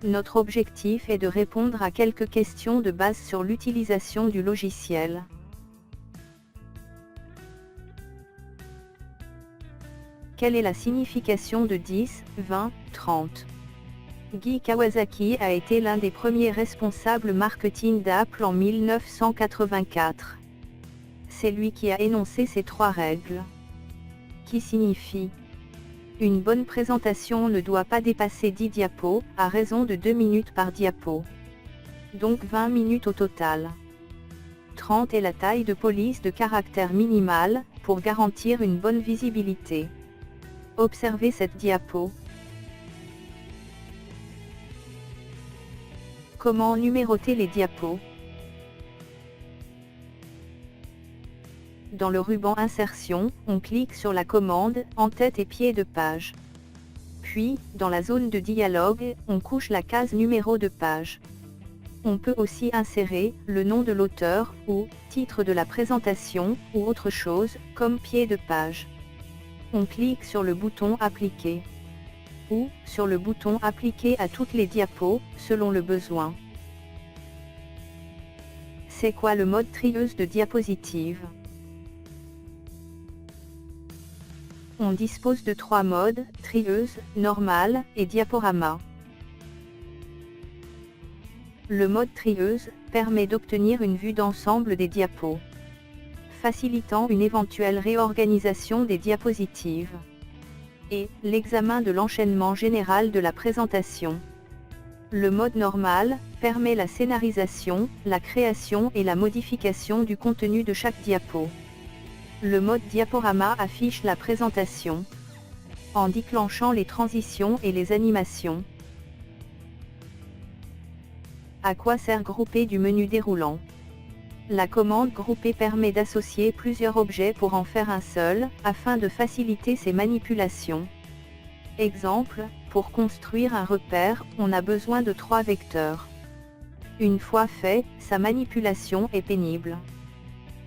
Notre objectif est de répondre à quelques questions de base sur l'utilisation du logiciel. Quelle est la signification de 10, 20, 30? Guy Kawasaki a été l'un des premiers responsables marketing d'Apple en 1984. C'est lui qui a énoncé ces 3 règles. Qui signifie: une bonne présentation ne doit pas dépasser 10 diapos, à raison de 2 minutes par diapo. Donc 20 minutes au total. 30 est la taille de police de caractère minimale, pour garantir une bonne visibilité. Observez cette diapo. Comment numéroter les diapos? Dans le ruban Insertion, on clique sur la commande « En tête et pied de page ». Puis, dans la zone de dialogue, on couche la case numéro de page. On peut aussi insérer le nom de l'auteur, ou titre de la présentation, ou autre chose, comme pied de page. On clique sur le bouton « Appliquer » ou sur le bouton « Appliquer à toutes les diapos », selon le besoin. C'est quoi le mode trieuse de diapositives? On dispose de 3 modes, trieuse, normale, et diaporama. Le mode trieuse permet d'obtenir une vue d'ensemble des diapos, facilitant une éventuelle réorganisation des diapositives, et l'examen de l'enchaînement général de la présentation. Le mode normal permet la scénarisation, la création et la modification du contenu de chaque diapo. Le mode diaporama affiche la présentation, en déclenchant les transitions et les animations. À quoi sert grouper du menu déroulant? La commande grouper permet d'associer plusieurs objets pour en faire un seul, afin de faciliter ses manipulations. Exemple, pour construire un repère, on a besoin de 3 vecteurs. Une fois fait, sa manipulation est pénible.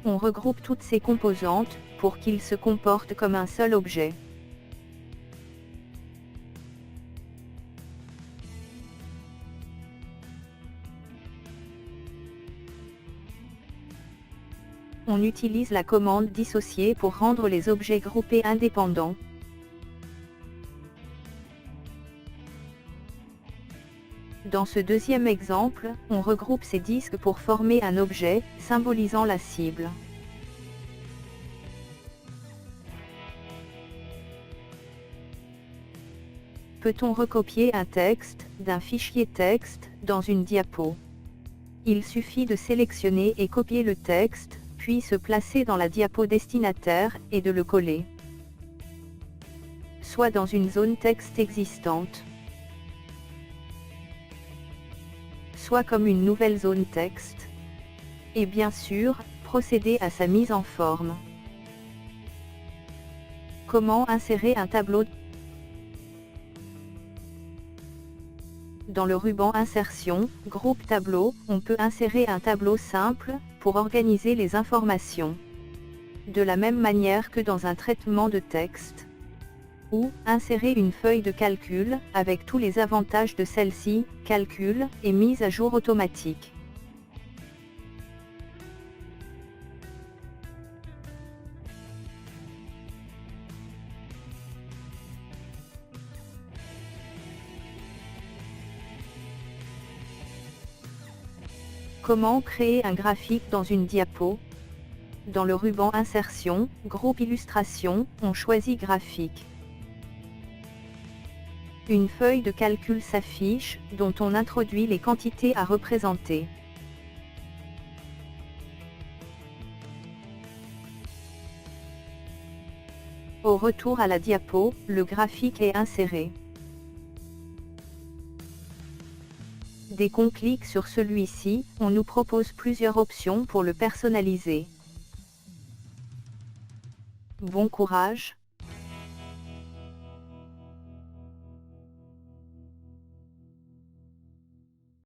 On regroupe toutes ces composantes, pour qu'ils se comportent comme un seul objet. On utilise la commande dissocier pour rendre les objets groupés indépendants. Dans ce deuxième exemple, on regroupe ces disques pour former un objet, symbolisant la cible. Peut-on recopier un texte, d'un fichier texte, dans une diapo? Il suffit de sélectionner et copier le texte, puis se placer dans la diapo destinataire, et de le coller, soit dans une zone texte existante, soit comme une nouvelle zone texte, et bien sûr, procéder à sa mise en forme. Comment insérer un tableau? Dans le ruban Insertion, groupe tableau, on peut insérer un tableau simple, pour organiser les informations, de la même manière que dans un traitement de texte. Ou, insérer une feuille de calcul, avec tous les avantages de celle-ci, calcul, et mise à jour automatique. Comment créer un graphique dans une diapo? Dans le ruban Insertion, groupe Illustration, on choisit Graphique. Une feuille de calcul s'affiche, dont on introduit les quantités à représenter. Au retour à la diapo, le graphique est inséré. Dès qu'on clique sur celui-ci, on nous propose plusieurs options pour le personnaliser. Bon courage!